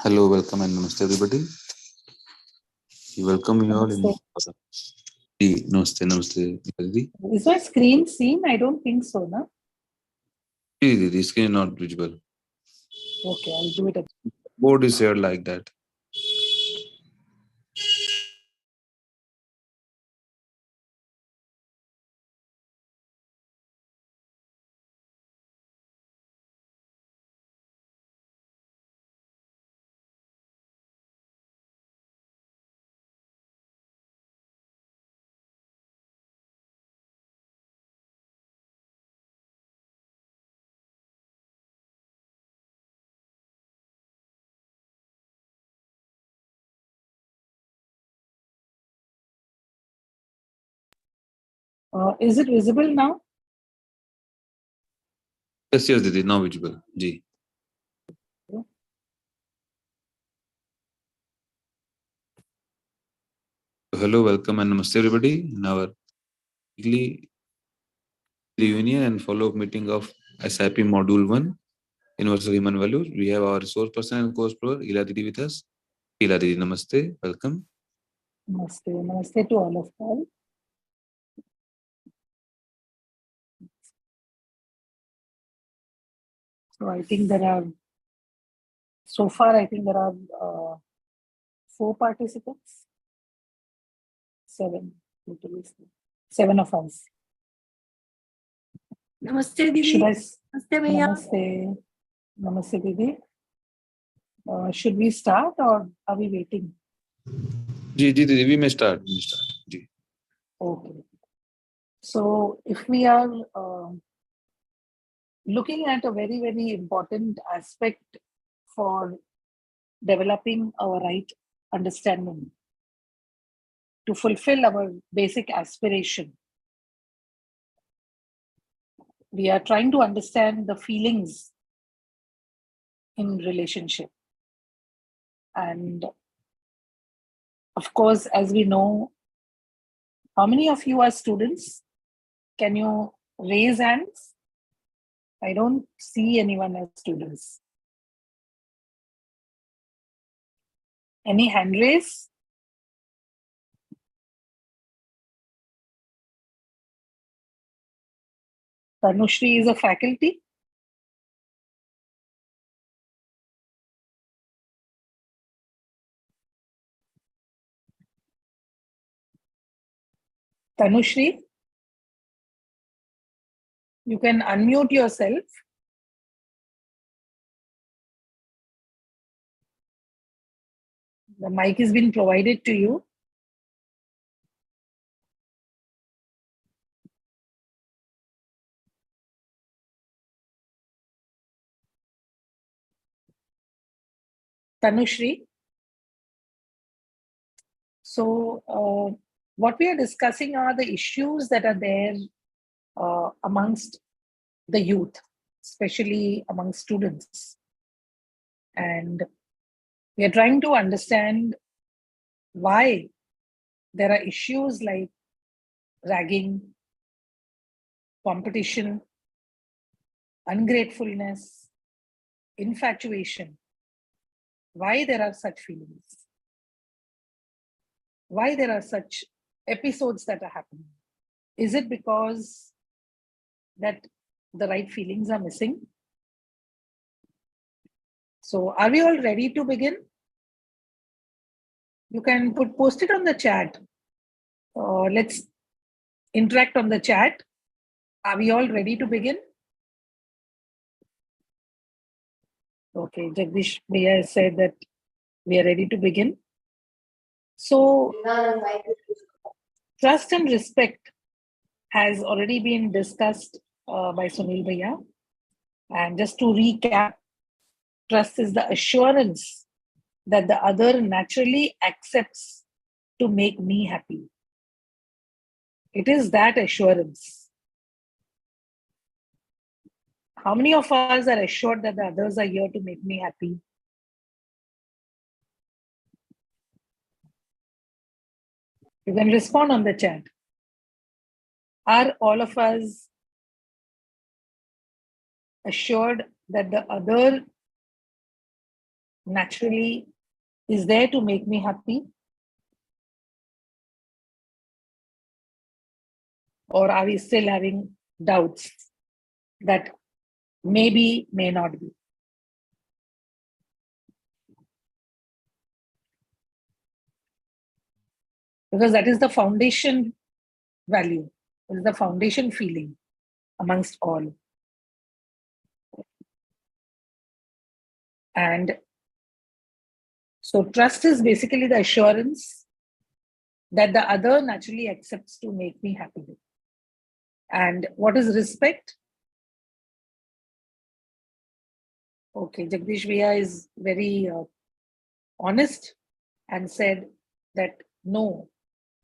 Hello, welcome and namaste everybody. We welcome you all in Namaste. Namaste, namaste. Didi. Is my screen seen? I don't think so, no? The screen is not visible. Okay, I'll do it again. Board is shared like that. Is it visible now? Yes, yes, Didi, now visible. Ji. Hello, welcome and namaste everybody in our weekly reunion and follow-up meeting of SIP Module 1, Universal Human Values. We have our resource person and course provider, Ila Didi with us. Ila Didi, namaste, welcome. Namaste. Namaste to all of you. So I think there are, so far I think there are 4 participants. 7. 7 of us. Namaste, Didi. Should I? Namaste, Bhaiya. Namaste. Namaste, Didi. Should we start or are we waiting? Ji, Didi, we may start. Ji. Okay. So if we are looking at a very, very important aspect for developing our right understanding to fulfill our basic aspiration, we are trying to understand the feelings in relationship. And of course, as we know, how many of you are students? Can you raise hands? I don't see anyone as students. Any hand raise? Tanushri is a faculty. Tanushri, you can unmute yourself. The mic has been provided to you. Tanushri. So what we are discussing are the issues that are there amongst the youth, especially among students. And we are trying to understand why there are issues like ragging, competition, ungratefulness, infatuation. Why there are such feelings? Why there are such episodes that are happening? Is it because that the right feelings are missing? So are we all ready to begin? You can post it on the chat. Let's interact on the chat. Are we all ready to begin? Okay, Jagdish Bhaiya said that we are ready to begin. So trust and respect has already been discussed by Sunil Bhaiya. And just to recap, trust is the assurance that the other naturally accepts to make me happy. It is that assurance. How many of us are assured that the others are here to make me happy? You can respond on the chat. Are all of us assured that the other naturally is there to make me happy? Or are we still having doubts that maybe, may not be? Because that is the foundation value, it is the foundation feeling amongst all. And so trust is basically the assurance that the other naturally accepts to make me happy. And what is respect? Okay, Jagdish Bhaiya is very honest and said that no,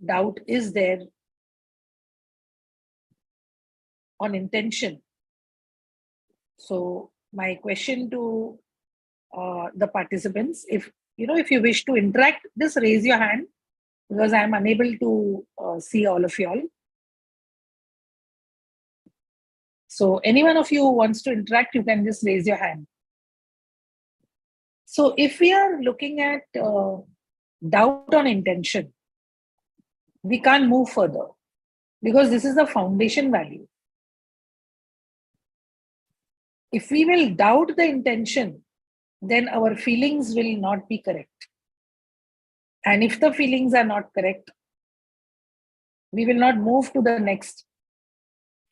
doubt is there on intention. So my question to the participants, if you wish to interact, just raise your hand, because I am unable to see all of you all. So any one of you who wants to interact, you can just raise your hand. So if we are looking at doubt on intention, we can't move further, because this is the foundation value. If we will doubt the intention, then our feelings will not be correct. And if the feelings are not correct, we will not move to the next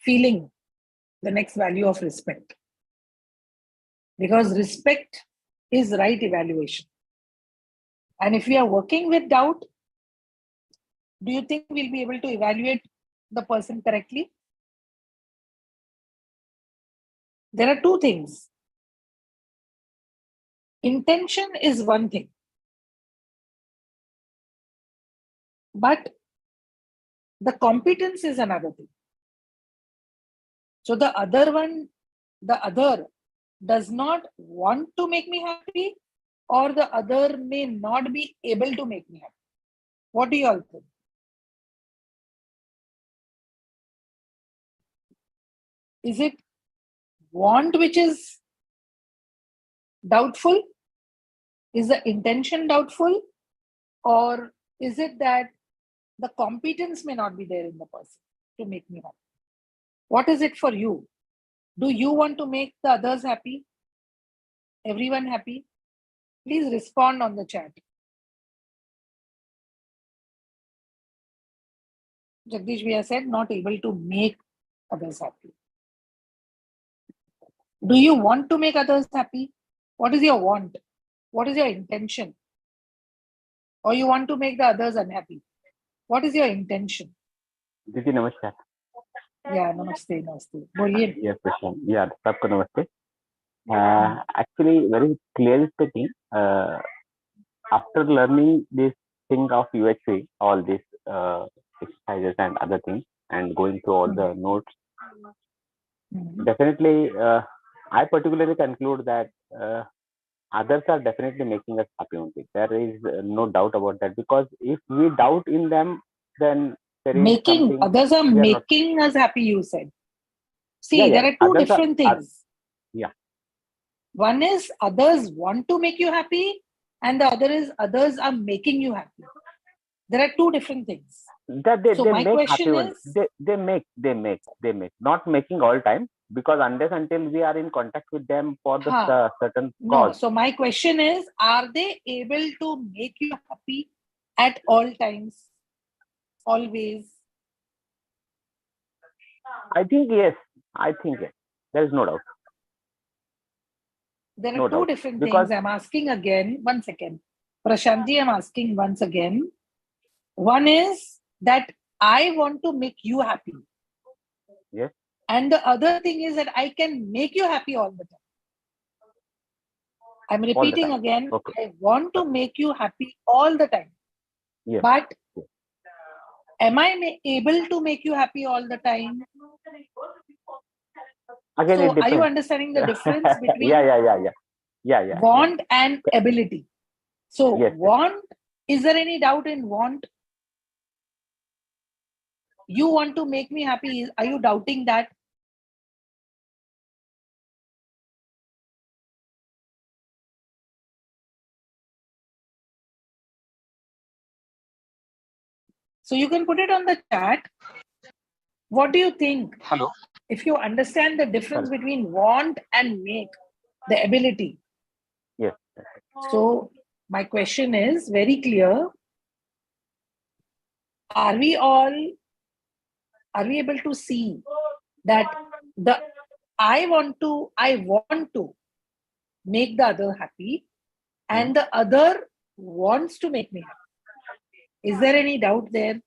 feeling, the next value of respect. Because respect is right evaluation. And if we are working with doubt, do you think we'll be able to evaluate the person correctly? There are two things. Intention is one thing, but the competence is another thing. So the other does not want to make me happy, or the other may not be able to make me happy. What do you all think? Is it want which is doubtful? Is the intention doubtful? Or is it that the competence may not be there in the person to make me happy? What is it for you? Do you want to make the others happy? Everyone happy? Please respond on the chat. Jagdish Bhaiya said, not able to make others happy. Do you want to make others happy? What is your want? What is your intention? Or you want to make the others unhappy? What is your intention? Didi, namaskar. Yeah, namaste, namaste. Boliye. Yes, Prashant. Yeah, sabko namaste. Actually, very clearly speaking, after learning this thing of UHV, all these exercises and other things, and going through all the notes, definitely, I particularly conclude that others are definitely making us happy only. There is no doubt about that, because if we doubt in them, then there is something others are making us happy, you said. See, there are two different things. Yeah. One is others want to make you happy, and the other is others are making you happy. There are two different things. That so they my make question happy is, they make, not making all time, because until we are in contact with them for the certain cause. No, so my question is, are they able to make you happy at all times, always? I think yes. There is no doubt. There are two different things. I'm asking again. 1 second. Prashantji, I'm asking once again. One is that I want to make you happy. Yes. And the other thing is that I can make you happy all the time. I'm repeating again. Okay. I want to make you happy all the time. Yes. But am I able to make you happy all the time? Again, so are you understanding the difference between want and ability? So want, is there any doubt in want? You want to make me happy. Are you doubting that? So you can put it on the chat. What do you think? Hello. If you understand the difference Sorry. between want and make, the ability. Yes. So my question is very clear. Are we able to see that I want to make the other happy and the other wants to make me happy? Is there any doubt there?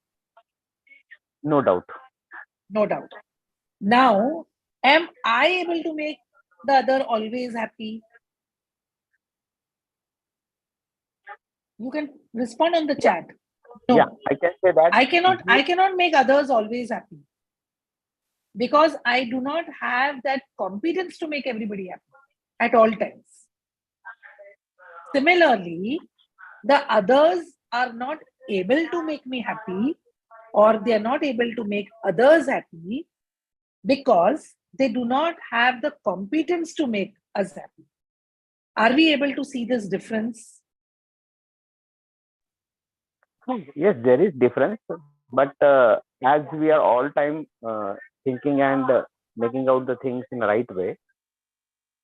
No doubt. No doubt. Now, am I able to make the other always happy? You can respond on the chat. No. Yeah, I can say that. I cannot make others always happy because I do not have that competence to make everybody happy at all times. Similarly, the others are not able to make me happy, or they are not able to make others happy because they do not have the competence to make us happy. Are we able to see this difference? Yes, there is difference, but as we are all time thinking and making out the things in the right way,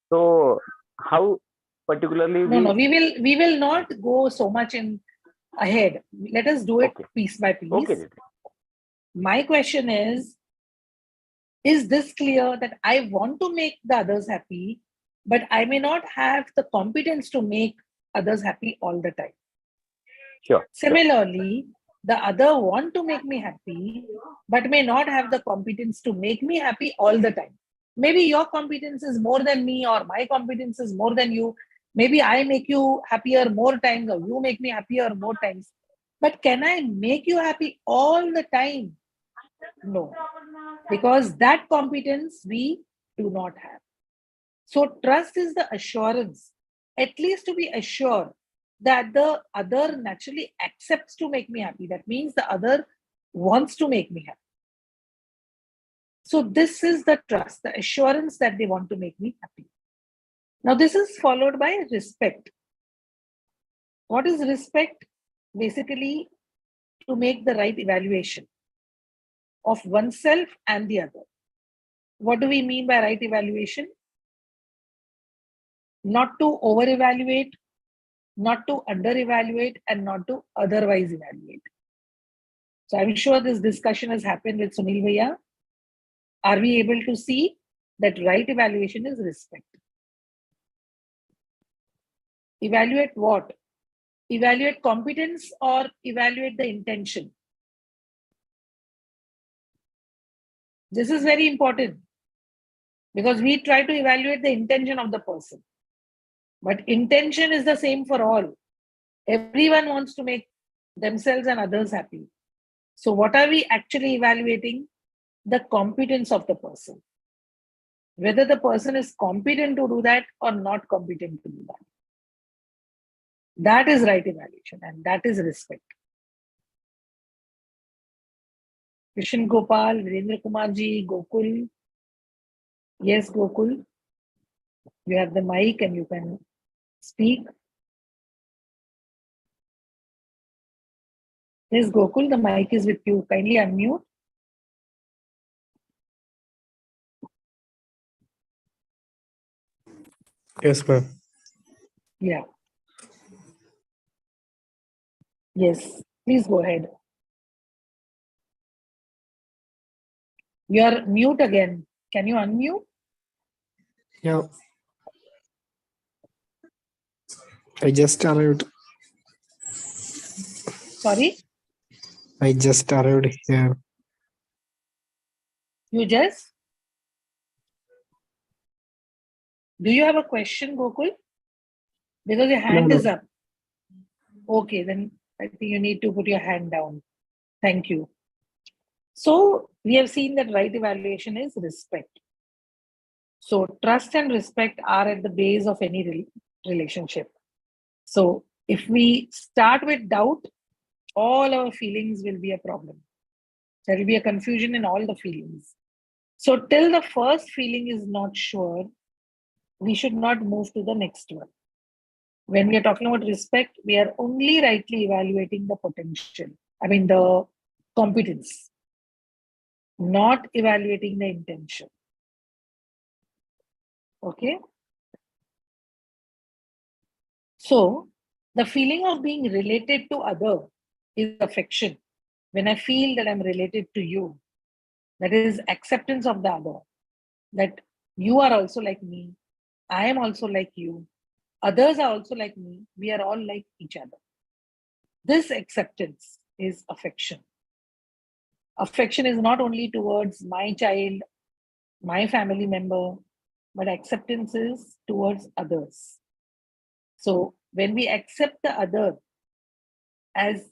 so how particularly No, we will not go so much in ahead. Let us do it piece by piece. Okay. My question is this clear that I want to make the others happy, but I may not have the competence to make others happy all the time? Sure. Similarly, the other want to make me happy, but may not have the competence to make me happy all the time. Maybe your competence is more than me, or my competence is more than you. Maybe I make you happier more times, or you make me happier more times. But can I make you happy all the time? No, because that competence we do not have. So trust is the assurance, at least to be assured that the other naturally accepts to make me happy. That means the other wants to make me happy. So this is the trust, the assurance that they want to make me happy. Now this is followed by respect. What is respect? Basically, to make the right evaluation of oneself and the other. What do we mean by right evaluation? Not to over-evaluate, not to under-evaluate, and not to otherwise evaluate. So I'm sure this discussion has happened with Sunil Bhaiya. Are we able to see that right evaluation is respect? Evaluate what? Evaluate competence or evaluate the intention? This is very important because we try to evaluate the intention of the person. But intention is the same for all. Everyone wants to make themselves and others happy. So what are we actually evaluating? The competence of the person. Whether the person is competent to do that or not competent to do that. That is right evaluation and that is respect. Krishan Gopal, Virendra Kumar ji, Gokul. Yes, Gokul. You have the mic and you can speak. Yes, Gokul, the mic is with you. Kindly unmute. Yes, ma'am. Yeah. Yes, please go ahead. You are mute again. Can you unmute? Yeah. I just arrived. Sorry? I just arrived here. You just? Do you have a question, Gokul? Because your hand No. is up. Okay, then I think you need to put your hand down. Thank you. So we have seen that right evaluation is respect. So trust and respect are at the base of any relationship. So if we start with doubt, all our feelings will be a problem. There will be a confusion in all the feelings. So till the first feeling is not sure, we should not move to the next one. When we are talking about respect, we are only rightly evaluating the potential. I mean, the competence, not evaluating the intention. Okay. So the feeling of being related to other is affection. When I feel that I'm related to you, that is acceptance of the other, that you are also like me, I am also like you, others are also like me, we are all like each other. This acceptance is affection. Affection is not only towards my child, my family member, but acceptance is towards others. So when we accept the other as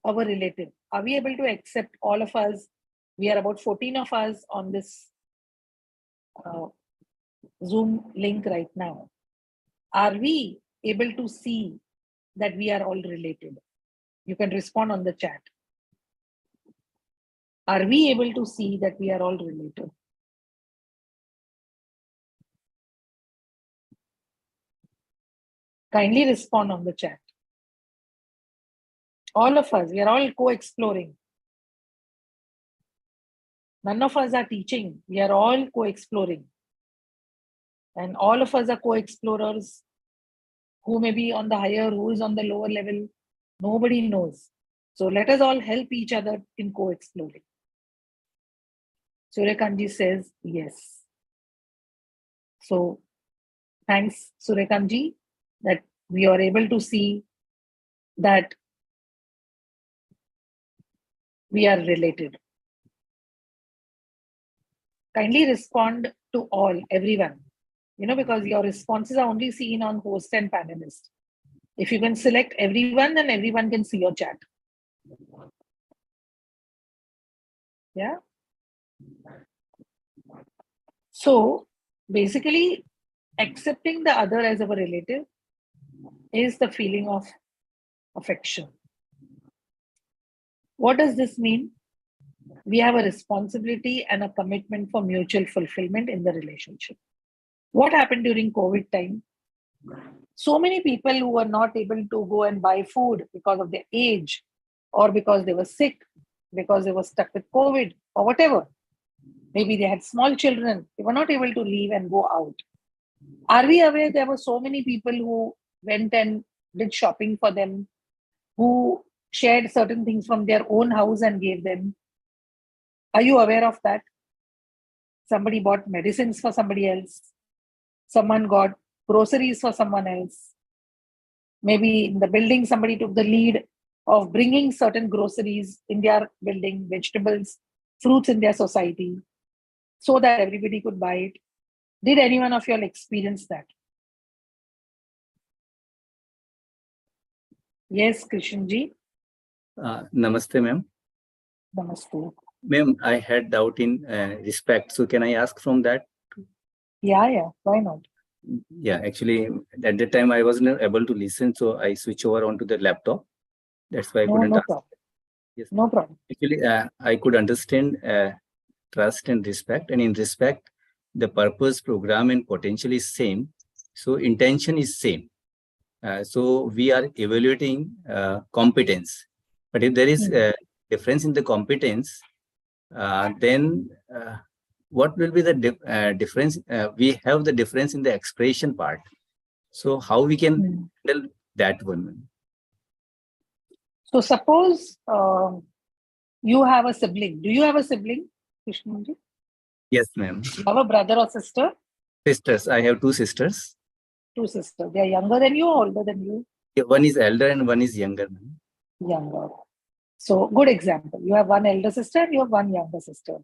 our relative, are we able to accept all of us? We are about 14 of us on this Zoom link right now. Are we able to see that we are all related? You can respond on the chat. Are we able to see that we are all related? Kindly respond on the chat. All of us, we are all co-exploring. None of us are teaching. We are all co-exploring. And all of us are co-explorers. Who may be on the higher, who is on the lower level, nobody knows. So let us all help each other in co-exploring. Suryakanji says yes. So thanks, Suryakanji, that we are able to see that we are related. Kindly respond to all, everyone. Because your responses are only seen on host and panelist. If you can select everyone, then everyone can see your chat. Yeah. So basically, accepting the other as our relative is the feeling of affection. What does this mean? We have a responsibility and a commitment for mutual fulfillment in the relationship. What happened during COVID time? So many people who were not able to go and buy food because of their age, or because they were sick, because they were stuck with COVID, or whatever. Maybe they had small children. They were not able to leave and go out. Are we aware there were so many people who went and did shopping for them, who shared certain things from their own house and gave them? Are you aware of that? Somebody bought medicines for somebody else. Someone got groceries for someone else. Maybe in the building, somebody took the lead of bringing certain groceries in their building, vegetables, fruits in their society, so that everybody could buy it. Did anyone of you all experience that? Yes, Krishanji. Namaste, ma'am. Namaste. Ma'am, I had doubt in respect. So can I ask from that? Yeah. Why not? Yeah, actually, at that time I wasn't able to listen, so I switch over onto the laptop. That's why I couldn't. No problem. Yes. No problem. Actually, I could understand trust and respect, and in respect, the purpose, program, and potential is same. So intention is same. So we are evaluating competence, but if there is a difference in the competence, then what will be the difference? We have the difference in the expression part. So how we can handle that one? So suppose you have a sibling. Do you have a sibling, Krishnanji? Yes, ma'am. You have a brother or sister? Sisters. I have two sisters. Two sisters. They are younger than you or older than you? One is elder and one is younger. Younger. So good example. You have one elder sister and you have one younger sister.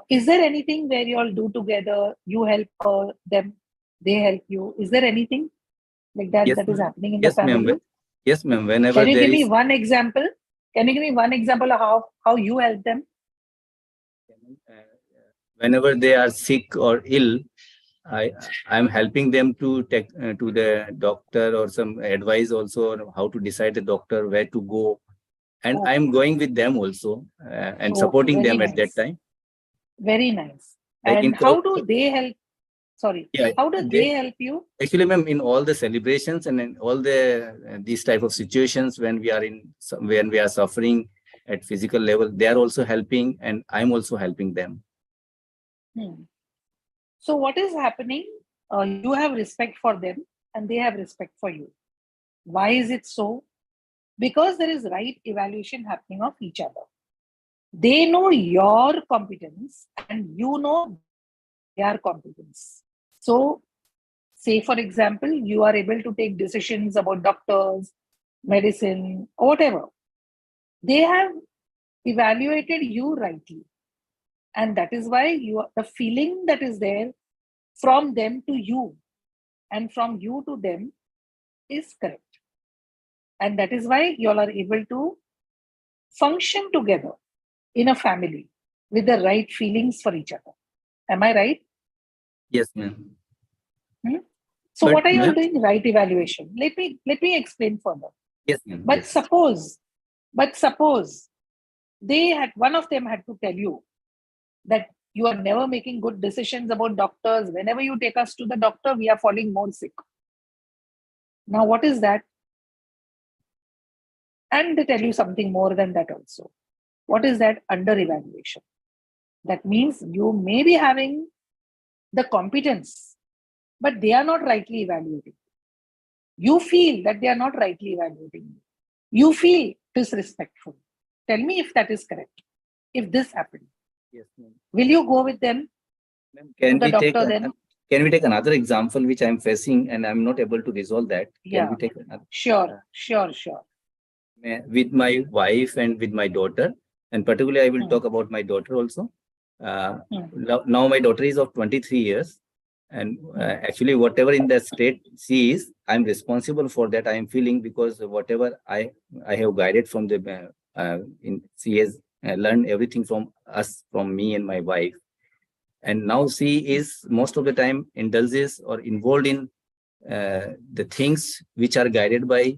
Is there anything where you all do together? You help them, they help you. Is there anything like that that is happening in the family? Yes, ma'am. Whenever can you give me one example? Can you give me one example of how you help them? Whenever they are sick or ill, I'm helping them to take to the doctor or some advice also on how to decide the doctor, where to go. And I'm going with them also and supporting them at that time. Very nice. And how do they help? Sorry. Yeah, how do they help you? Actually, ma'am, in all the celebrations and in all the these type of situations when we are suffering at physical level, they are also helping and I'm also helping them. So what is happening? You have respect for them and they have respect for you. Why is it so? Because there is right evaluation happening of each other. They know your competence and you know their competence. So, say for example, you are able to take decisions about doctors, medicine, or whatever. They have evaluated you rightly. And that is why the feeling that is there from them to you and from you to them is correct. And that is why you all are able to function together in a family with the right feelings for each other. Am I right? Yes, ma'am. So But what are you all ma'am, doing? Right evaluation. Let me explain further. yes, ma'am. But Yes. suppose one of them had to tell you that you are never making good decisions about doctors. Whenever you take us to the doctor, we are falling more sick. Now, what is that? And they tell you something more than that also. What is that? Under evaluation. That means you may be having the competence, but they are not rightly evaluating. You feel that they are not rightly evaluating you. You feel disrespectful. Tell me if that is correct. If this happened, Yes, ma'am. will you go with them Ma'am, to the doctor then? can we take another example which I'm facing and I'm not able to resolve that? Yeah. Can we take another? Sure. With my wife and with my daughter, and particularly I will talk about my daughter also. Now my daughter is of 23 years, and actually whatever in the state she is, I'm responsible for that. I am feeling because whatever I have guided from the she has learned everything from us, from me and my wife, and now she is most of the time indulges or involved in the things which are guided by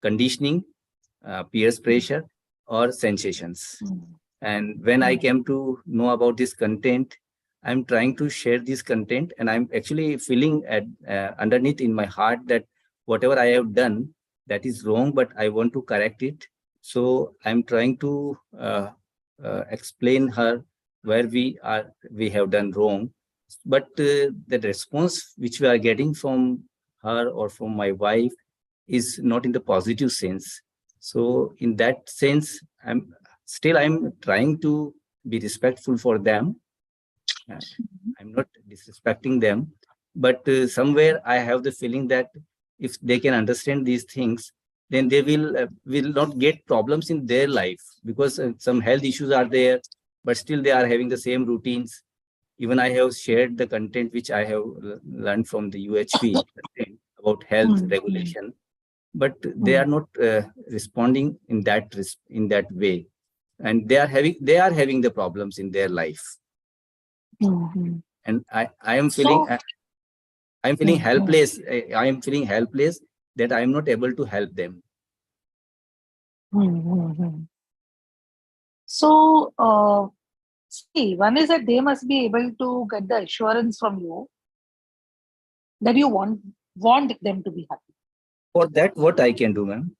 conditioning, peer pressure, or sensations. And when I came to know about this content, I'm trying to share this content, and I'm actually feeling at underneath in my heart that whatever I have done, that is wrong, but I want to correct it. So I'm trying to explain her where we have done wrong. But the response which we are getting from her or from my wife is not in the positive sense. So in that sense, I'm trying to be respectful for them. I'm not disrespecting them, but somewhere I have the feeling that if they can understand these things, then they will not get problems in their life, because some health issues are there, but still they are having the same routines. Even I have shared the content which I have learned from the UHV about health regulation, but they are not responding in that way, and they are having the problems in their life. And I am feeling I'm feeling helpless. I am feeling helpless that I am not able to help them. So, see, one is that they must be able to get the assurance from you that you want them to be happy. For that, what I can do, ma'am?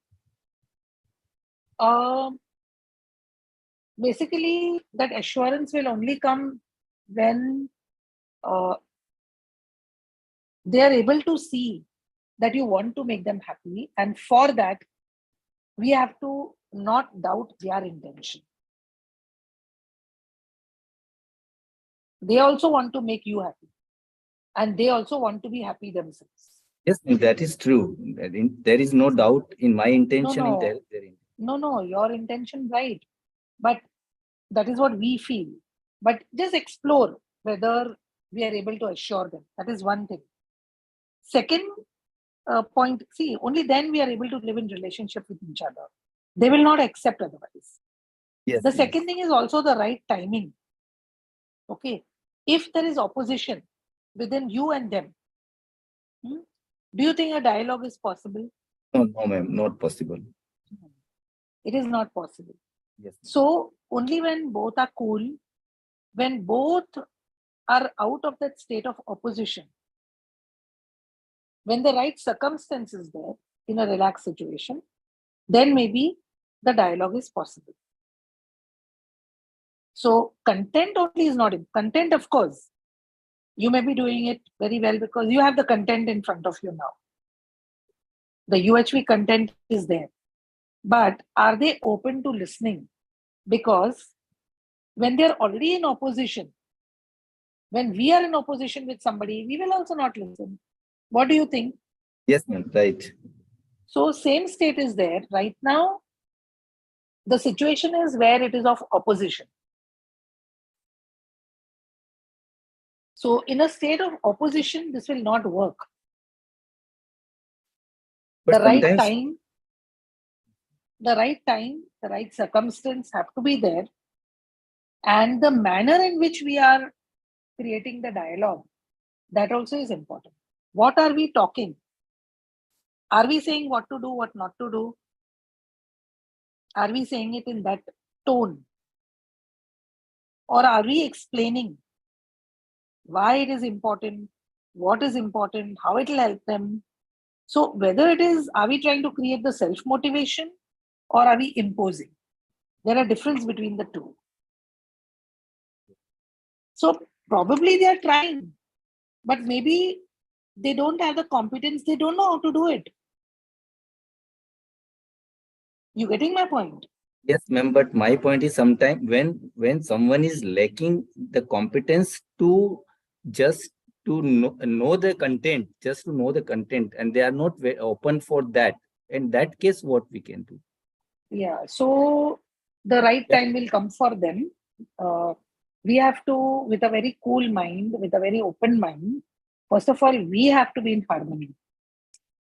Basically, that assurance will only come when they are able to see that you want to make them happy. And for that, we have to not doubt their intention. They also want to make you happy. And they also want to be happy themselves. Yes, that is true. There is no doubt in my intention. No, your intention right. But that is what we feel. But just explore whether we are able to assure them. That is one thing. Second point, see, only then we are able to live in relationship with each other. They will not accept otherwise. Yes, the second thing is also the right timing. Okay. If there is opposition within you and them, do you think a dialogue is possible? No, ma'am, not possible. It is not possible. Yes. So only when both are cool, when both are out of that state of opposition, when the right circumstance is there in a relaxed situation, then maybe the dialogue is possible. So content only is not in content, of course. You may be doing it very well because you have the content in front of you now. The UHV content is there. But are they open to listening? Because when they're already in opposition, when we are in opposition with somebody, we will also not listen. What do you think? Yes, ma'am. Right. So same state is there. Right now, the situation is where it is of opposition. So in a state of opposition, this will not work. But The right sometimes, time, the right circumstance have to be there. And the manner in which we are creating the dialogue, that also is important. What are we talking? Are we saying what to do, what not to do? Are we saying it in that tone? Or are we explaining why it is important, what is important, how it will help them? So whether it is, are we trying to create the self-motivation or are we imposing? There are difference between the two. So probably they are trying, but maybe they don't have the competence, they don't know how to do it. You getting my point? yes, ma'am. But my point is sometimes when someone is lacking the competence to just to know the content, just to know the content, and they are not very open for that. In that case, what we can do? Yeah. So the right time will come for them. We have to, with a very cool mind, with a very open mind, first of all, we have to be in harmony.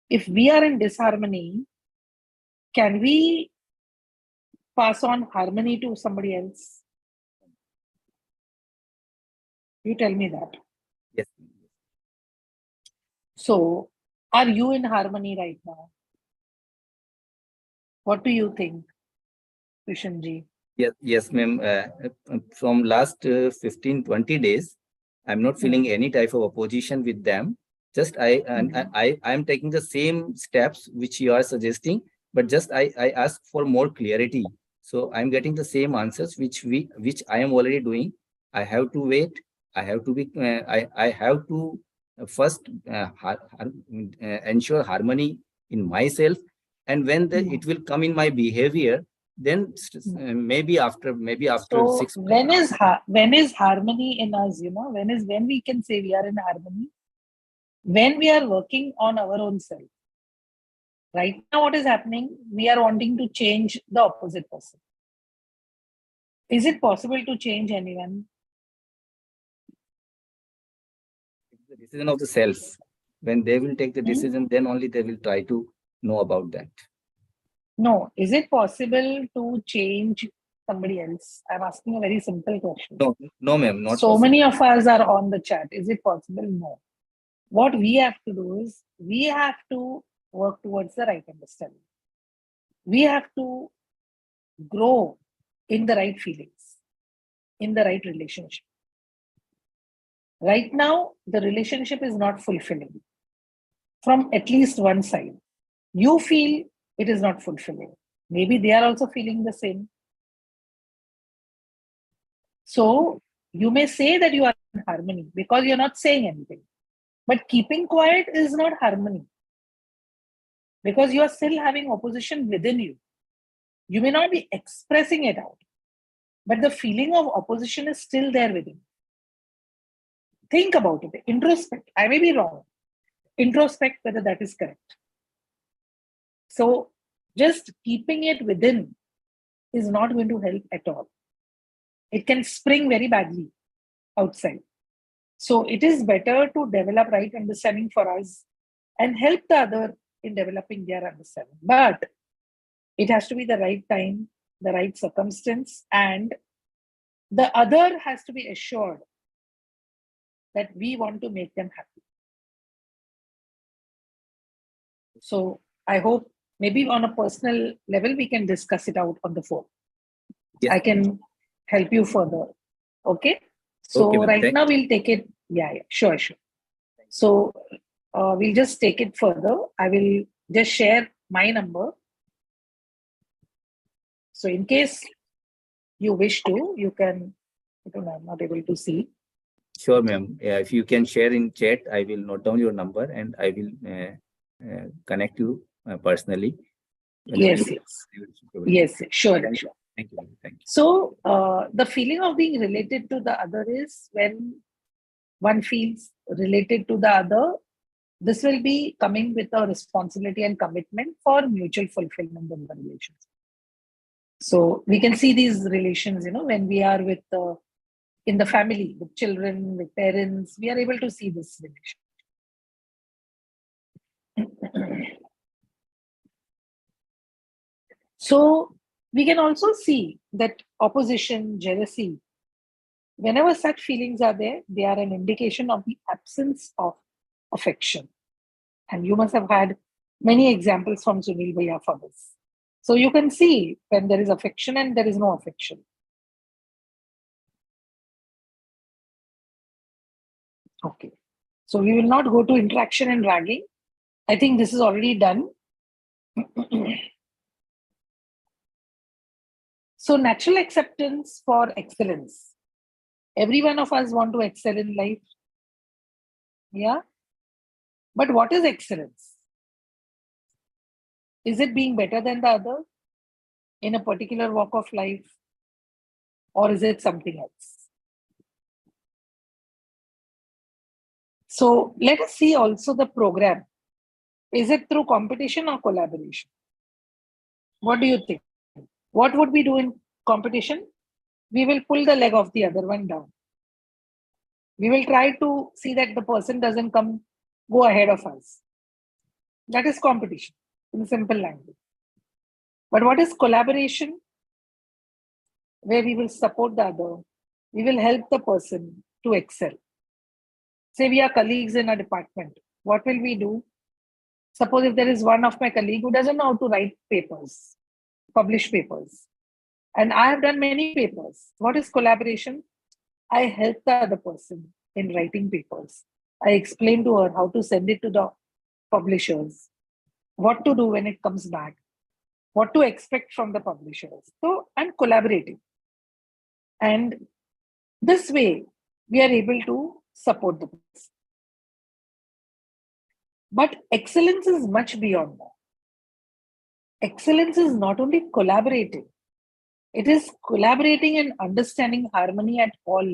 If we are in disharmony, can we pass on harmony to somebody else? You tell me that. Yes. So, are you in harmony right now? What do you think, Vishanji? Yes, ma'am. From last 15, 20 days, I'm not feeling any type of opposition with them. Just I am taking the same steps which you are suggesting, but just I ask for more clarity. So I'm getting the same answers which I am already doing. I have to wait. I have to be. I have to first ensure harmony in myself, and when it will come in my behavior, then maybe after So 6 when is harmony in us? When we can say we are in harmony? When we are working on our own self. Right now, what is happening? We are wanting to change the opposite person. Is it possible to change anyone? the decision of the self. When they will take the decision, then only they will try to know about that. No. Is it possible to change somebody else? I'm asking a very simple question. No, ma'am, not so possible. Many of us are on the chat. Is it possible? No. What we have to do is we have to work towards the right understanding. We have to grow in the right feelings, in the right relationship. Right now, the relationship is not fulfilling from at least one side. You feel it is not fulfilling. Maybe they are also feeling the same. So you may say that you are in harmony because you're not saying anything. But keeping quiet is not harmony because you are still having opposition within you. You may not be expressing it out, but the feeling of opposition is still there within. Think about it. Introspect. I may be wrong. Introspect whether that is correct. So just keeping it within is not going to help at all. It can spring very badly outside. So it is better to develop right understanding for us and help the other in developing their understanding. But it has to be the right time, the right circumstance, and the other has to be assured that we want to make them happy. So I hope maybe on a personal level, we can discuss it out on the phone. Yes. I can help you further. Okay. So Okay, right now we'll take it. Yeah, sure. So we'll just take it further. I will just share my number. So in case you wish to, you can, I'm not able to see. Sure, ma'am. If you can share in chat, I will note down your number and I will connect you personally. Yes, yes, sure, sure. Thank you. Thank you. So the feeling of being related to the other is when one feels related to the other, this will be coming with a responsibility and commitment for mutual fulfillment in the relationship. So we can see these relations, when we are with in the family, with children, with parents, we are able to see this relation. So we can also see that opposition, jealousy, whenever such feelings are there, they are an indication of the absence of affection. And you must have had many examples from Sunil Bhaiya for this. So you can see when there is affection and there is no affection. Okay. So we will not go to interaction and ragging. I think this is already done. So natural acceptance for excellence. Every one of us want to excel in life. Yeah. But what is excellence? Is it being better than the other in a particular walk of life? Or is it something else? So let us see also the program. Is it through competition or collaboration? What do you think? What would we do in competition? We will pull the leg of the other one down. We will try to see that the person doesn't go ahead of us. That is competition in simple language. But what is collaboration? Where we will support the other. We will help the person to excel. Say we are colleagues in a department. What will we do? Suppose if there is one of my colleague who doesn't know how to write papers, publish papers. And I have done many papers. What is collaboration? I help the other person in writing papers. I explain to her how to send it to the publishers, what to do when it comes back, what to expect from the publishers. So I'm collaborating. And this way, we are able to support the person. But excellence is much beyond that. Excellence is not only collaborating, it is collaborating and understanding harmony at all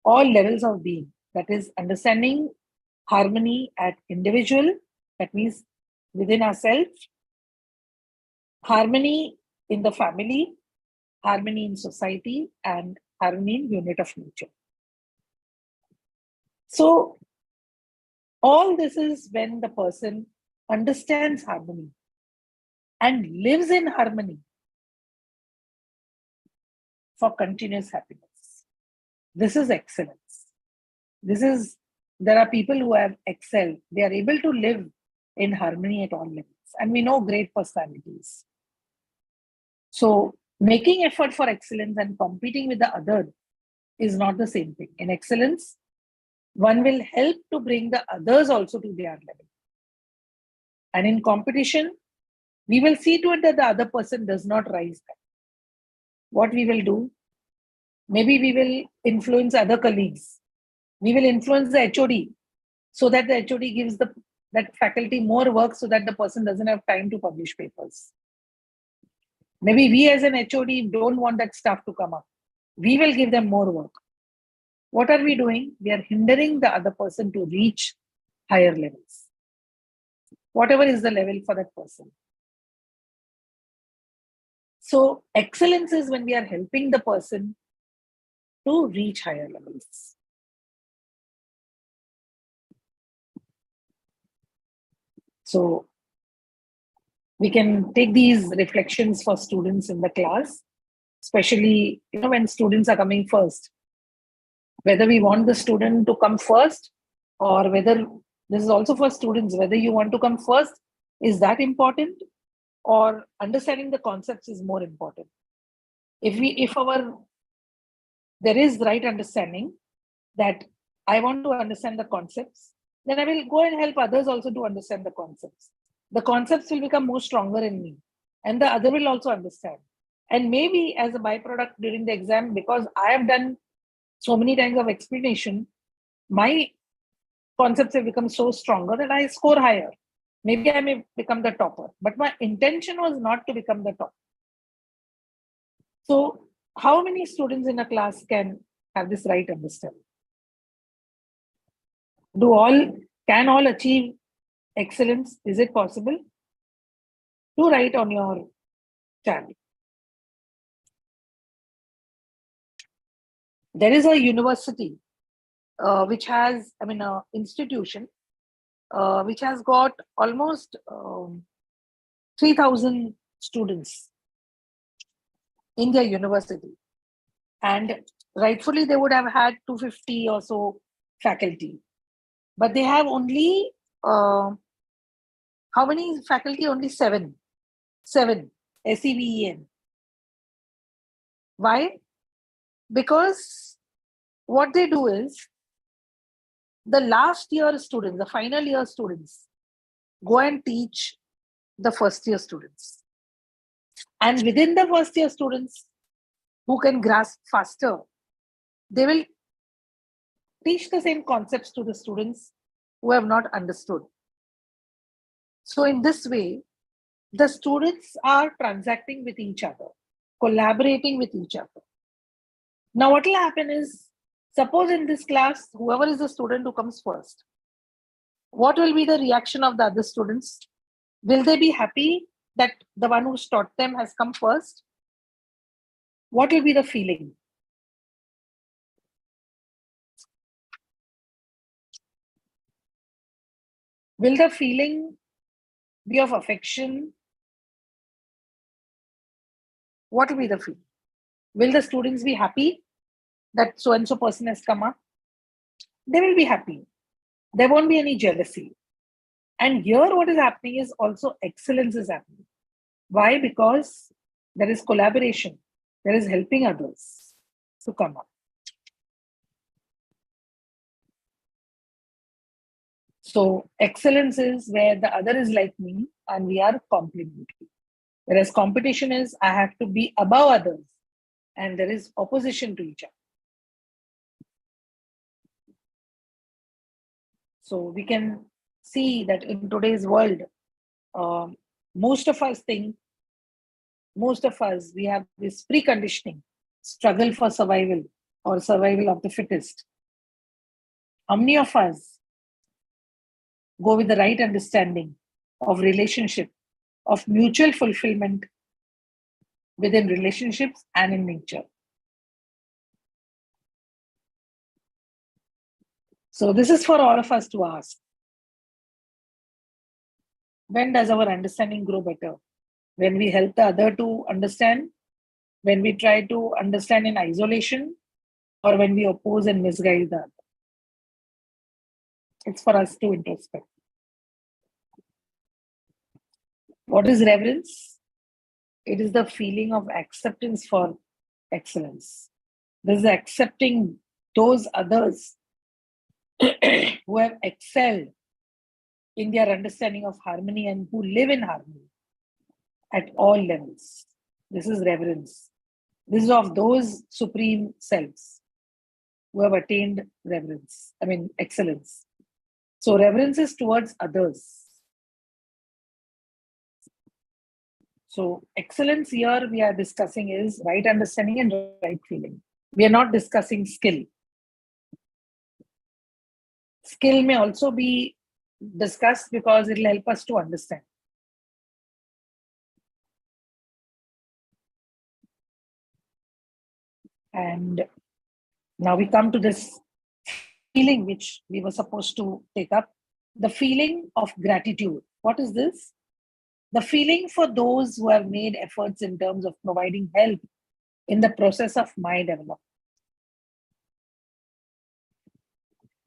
levels of being. That is understanding harmony at individual, that means within ourselves, harmony in the family, harmony in society, and harmony in unit of nature. So all this is when the person understands harmony and lives in harmony for continuous happiness. This is excellence. There are people who have excelled. They are able to live in harmony at all levels. And we know great personalities. So making effort for excellence and competing with the other is not the same thing. In excellence, one will help to bring the others also to their level. And in competition, we will see to it that the other person does not rise back. What we will do? Maybe we will influence other colleagues. We will influence the HOD so that the HOD gives that faculty more work so that the person doesn't have time to publish papers. Maybe we as an HOD don't want that staff to come up. We will give them more work. What are we doing? We are hindering the other person to reach higher levels. Whatever is the level for that person. So excellence is when we are helping the person to reach higher levels. So we can take these reflections for students in the class, especially when students are coming first. Whether we want the student to come first, or whether this is also for students, whether you want to come first, is that important? Or understanding the concepts is more important. If there is right understanding that I want to understand the concepts, then I will go and help others also to understand the concepts. The concepts will become more stronger in me, and the other will also understand. And maybe as a byproduct during the exam, because I have done so many times of explanation, my concepts have become so stronger that I score higher. Maybe I may become the topper, but my intention was not to become the top. So how many students in a class can have this right understanding? Can all achieve excellence? Is it possible? Do write on your chat. There is a university which has, an institution which has got almost 3,000 students in their university. And rightfully, they would have had 250 or so faculty. But they have only, how many faculty? Only 7. 7, SEVEN. Why? Because what they do is, the last year students, the final year students, go and teach the first year students. And within the first year students who can grasp faster, they will teach the same concepts to the students who have not understood. So in this way, the students are transacting with each other, collaborating with each other. Now what will happen is, suppose in this class, whoever is the student who comes first, what will be the reaction of the other students? Will they be happy that the one who taught them has come first? What will be the feeling? Will the feeling be of affection? What will be the feeling? Will the students be happy that so-and-so person has come up? They will be happy. There won't be any jealousy. And here what is happening is also excellence is happening. Why? Because there is collaboration. There is helping others to come up. So excellence is where the other is like me and we are complementary. Whereas competition is I have to be above others and there is opposition to each other. So we can see that in today's world, most of us, we have this preconditioning, struggle for survival or survival of the fittest. How many of us go with the right understanding of relationship, of mutual fulfillment within relationships and in nature? So this is for all of us to ask. When does our understanding grow better? When we help the other to understand? When we try to understand in isolation? Or when we oppose and misguide the other? It's for us to introspect. What is reverence? It is the feeling of acceptance for excellence. This is accepting those others who have excelled in their understanding of harmony and who live in harmony at all levels. This is reverence. This is of those supreme selves who have attained excellence. So reverence is towards others. So excellence here we are discussing is right understanding and right feeling. We are not discussing skill. Skill may also be discussed because it will help us to understand. And now we come to this feeling which we were supposed to take up, the feeling of gratitude. What is this? The feeling for those who have made efforts in terms of providing help in the process of my development.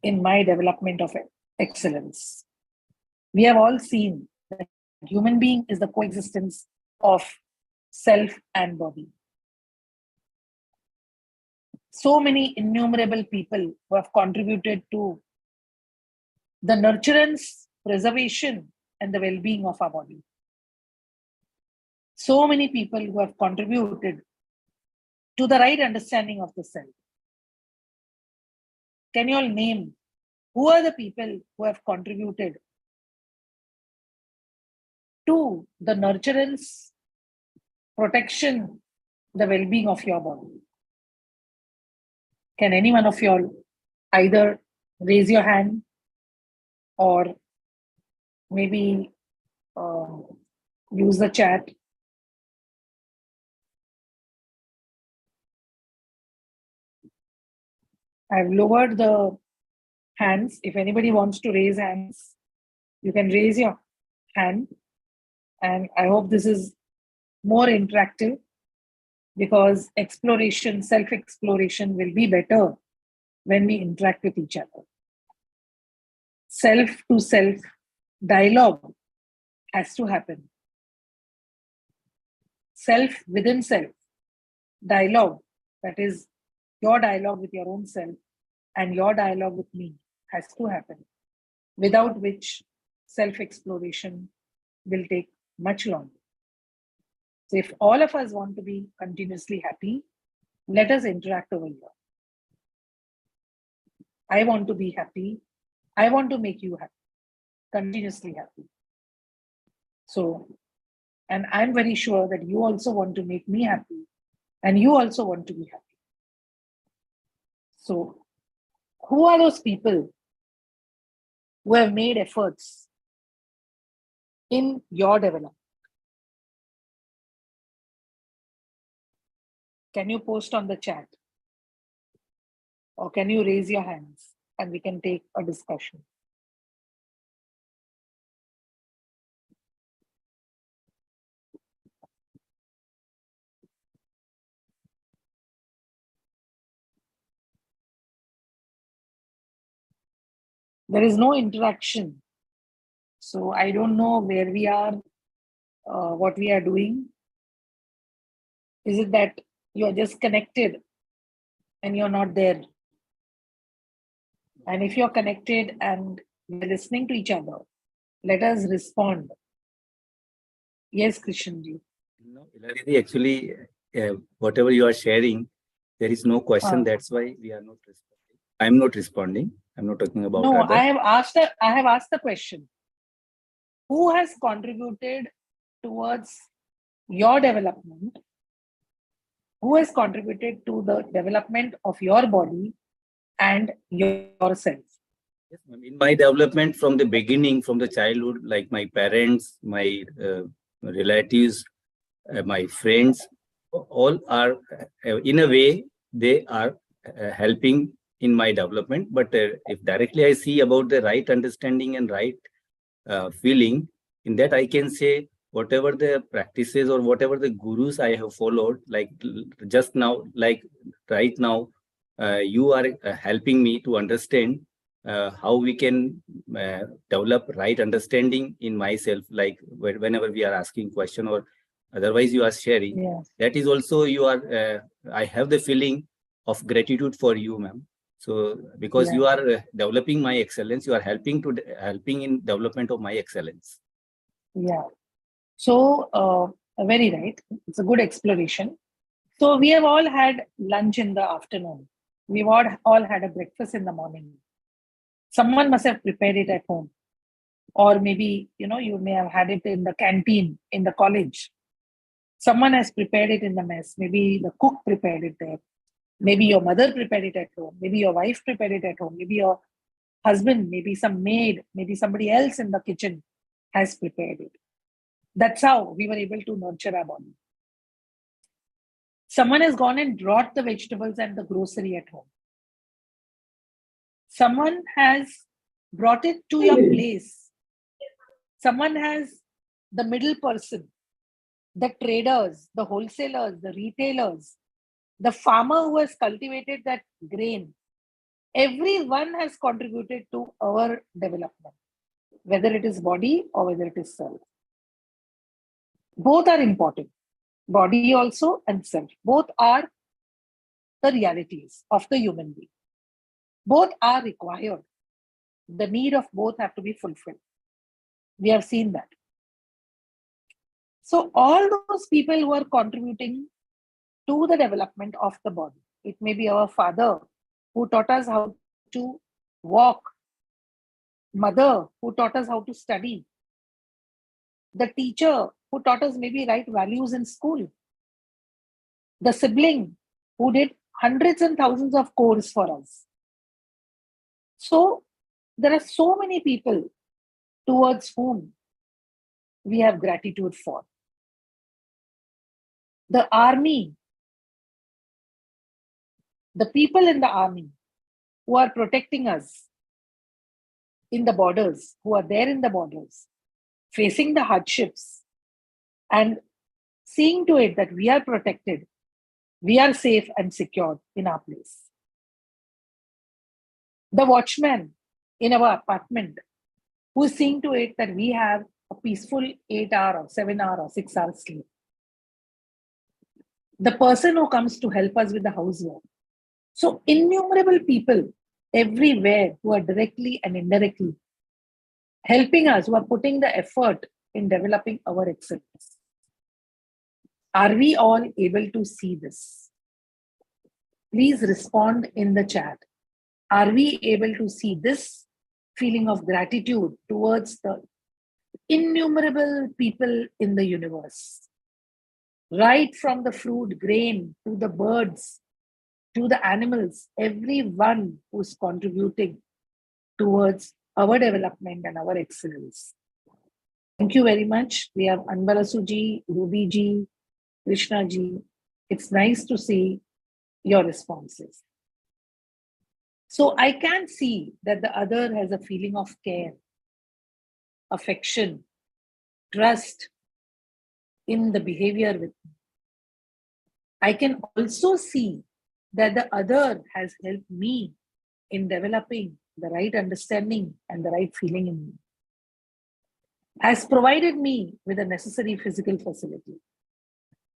In my development of excellence. We have all seen that human being is the coexistence of self and body. So many innumerable people who have contributed to the nurturance, preservation, and the well-being of our body. So many people who have contributed to the right understanding of the self. Can you all name who are the people who have contributed to the nurturance, protection, the well-being of your body? Can any one of you all either raise your hand or maybe use the chat? I've lowered the hands. If anybody wants to raise hands, you can raise your hand. And I hope this is more interactive, because exploration, self-exploration will be better when we interact with each other. Self-to-self dialogue has to happen. Self within self dialogue, that is your dialogue with your own self and your dialogue with me, has to happen, without which self-exploration will take much longer. So if all of us want to be continuously happy, let us interact over here. I want to be happy. I want to make you happy, continuously happy. So, and I'm very sure that you also want to make me happy, and you also want to be happy. So, who are those people who have made efforts in your development? Can you post on the chat? Or can you raise your hands and we can take a discussion? There is no interaction. So I don't know where we are, what we are doing. Is it that you are just connected and you're not there? And if you're connected and we're listening to each other, let us respond. Yes, Krishanji. No, Ilaridi, actually, whatever you are sharing, there is no question. That's why we are not responding. I'm not responding. I'm not talking about No, others. I have asked the question. Who has contributed towards your development? Who has contributed to the development of your body and yourself? Yes, ma'am. In my development from the beginning, from the childhood, like my parents, my relatives, my friends, all are, in a way, they are helping in my development. But if directly I see about the right understanding and right feeling, in that I can say whatever the practices or whatever the gurus I have followed, like just now, like right now, you are helping me to understand how we can develop right understanding in myself, like whenever we are asking question or otherwise you are sharing. Yes. That is also you are, I have the feeling of gratitude for you, ma'am. So because you are developing my excellence, you are helping in development of my excellence. Yeah. So very right. It's a good exploration. So we have all had lunch in the afternoon. We've all had a breakfast in the morning. Someone must have prepared it at home. Or maybe, you may have had it in the canteen in the college. Someone has prepared it in the mess. Maybe the cook prepared it there. Maybe your mother prepared it at home. Maybe your wife prepared it at home. Maybe your husband, maybe some maid, maybe somebody else in the kitchen has prepared it. That's how we were able to nurture our body. Someone has gone and brought the vegetables and the grocery at home. Someone has brought it to your place. Someone has, the middle person, the traders, the wholesalers, the retailers, the farmer who has cultivated that grain. Everyone has contributed to our development, whether it is body or whether it is self. Both are important. Body also and self. Both are the realities of the human being. Both are required. The need of both have to be fulfilled. We have seen that. So all those people who are contributing to the development of the body. It may be our father who taught us how to walk, mother who taught us how to study, the teacher who taught us maybe right values in school, the sibling who did hundreds and thousands of chores for us. So there are so many people towards whom we have gratitude for. The army, the people in the army who are protecting us in the borders, who are there in the borders, facing the hardships and seeing to it that we are protected, we are safe and secure in our place. The watchman in our apartment who is seeing to it that we have a peaceful 8-hour or 7-hour or 6-hour sleep. The person who comes to help us with the housework. So innumerable people everywhere who are directly and indirectly helping us, who are putting the effort in developing our excellence. Are we all able to see this? Please respond in the chat. Are we able to see this feeling of gratitude towards the innumerable people in the universe? Right from the fruit, grain, to the birds, to the animals, everyone who's contributing towards our development and our excellence. Thank you very much. We have Anbarasu ji, Ruby ji, Krishna ji. It's nice to see your responses. So I can see that the other has a feeling of care, affection, trust in the behavior with me. I can also see that the other has helped me in developing the right understanding and the right feeling in me, has provided me with the necessary physical facility.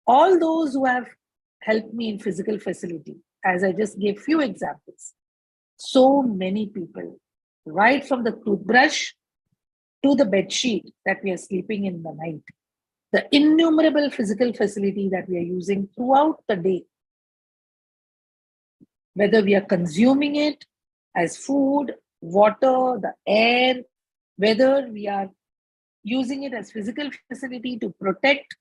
All those who have helped me in physical facility, as I just gave few examples, so many people, right from the toothbrush to the bed sheet that we are sleeping in the night, the innumerable physical facility that we are using throughout the day, whether we are consuming it as food, water, the air, whether we are using it as physical facility to protect,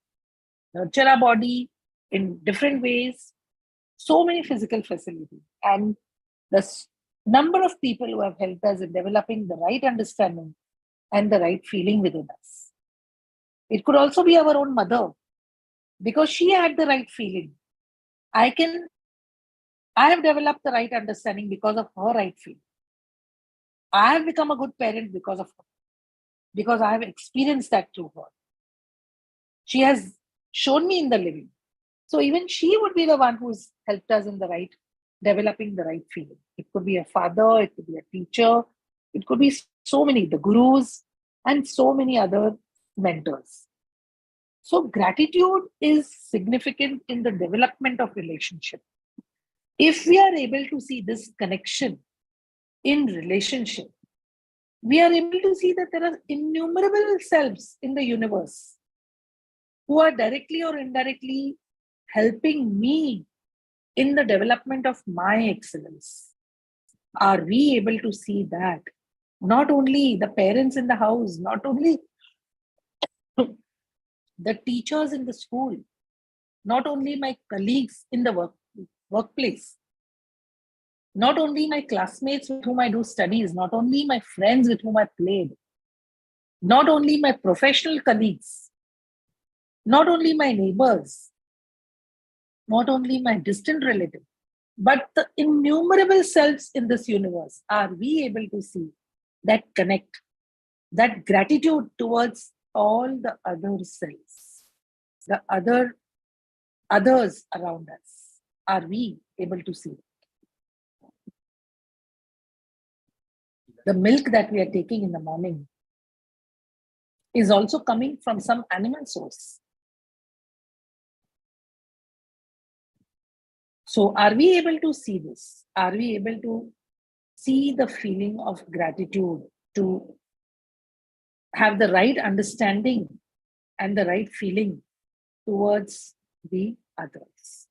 nurture our body in different ways, so many physical facilities. And the number of people who have helped us in developing the right understanding and the right feeling within us. It could also be our own mother, because she had the right feeling. I have developed the right understanding because of her right feeling. I have become a good parent because of her, because I have experienced that through her. She has shown me in the living. So even she would be the one who's helped us in the right, developing the right feeling. It could be a father, it could be a teacher, it could be so many, the gurus, and so many other mentors. So gratitude is significant in the development of relationship. If we are able to see this connection in relationship, we are able to see that there are innumerable selves in the universe who are directly or indirectly helping me in the development of my excellence. Are we able to see that? Not only the parents in the house, not only the teachers in the school, not only my colleagues in the workplace, not only my classmates with whom I do studies, not only my friends with whom I played, not only my professional colleagues, not only my neighbors, not only my distant relative, but the innumerable selves in this universe. Are we able to see that connect, that gratitude towards all the other selves, the others around us? Are we able to see it? The milk that we are taking in the morning is also coming from some animal source. So are we able to see this? Are we able to see the feeling of gratitude, to have the right understanding and the right feeling towards the others.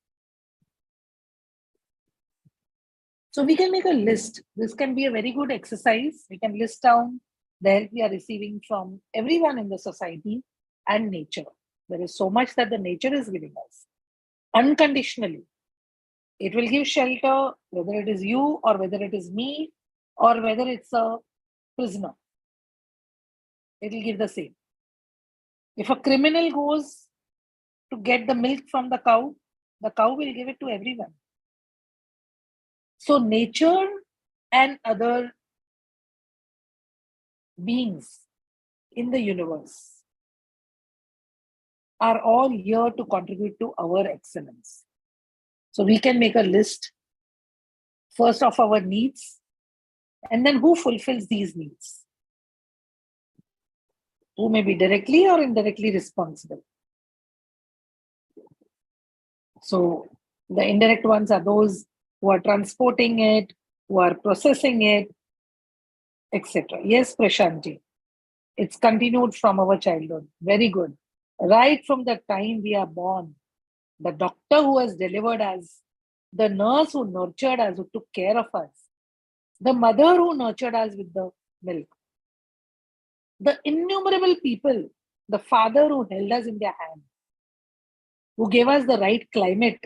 So we can make a list. This can be a very good exercise. We can list down the help we are receiving from everyone in the society and nature. There is so much that the nature is giving us unconditionally. It will give shelter, whether it is you or whether it is me or whether it's a prisoner. It will give the same. If a criminal goes to get the milk from the cow will give it to everyone. So nature and other beings in the universe are all here to contribute to our excellence. So we can make a list first of our needs, and then who fulfills these needs? Who may be directly or indirectly responsible. So the indirect ones are those who are transporting it, who are processing it, etc. Yes, Prashanti. It's continued from our childhood. Very good. Right from the time we are born, the doctor who has delivered us, the nurse who nurtured us, who took care of us, the mother who nurtured us with the milk, the innumerable people, the father who held us in their hand, who gave us the right climate,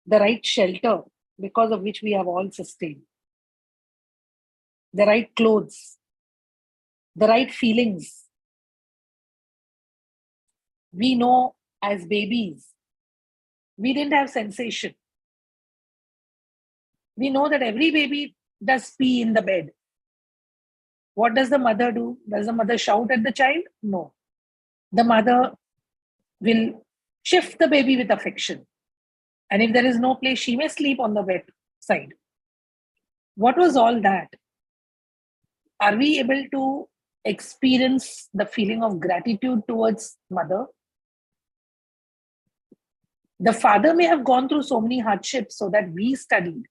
the right shelter, because of which we have all sustained, the right clothes, the right feelings. We know as babies, we didn't have sensation. We know that every baby does pee in the bed. What does the mother do? Does the mother shout at the child? No. The mother will shift the baby with affection. And if there is no place, she may sleep on the wet side. What was all that? Are we able to experience the feeling of gratitude towards mother? The father may have gone through so many hardships so that we studied,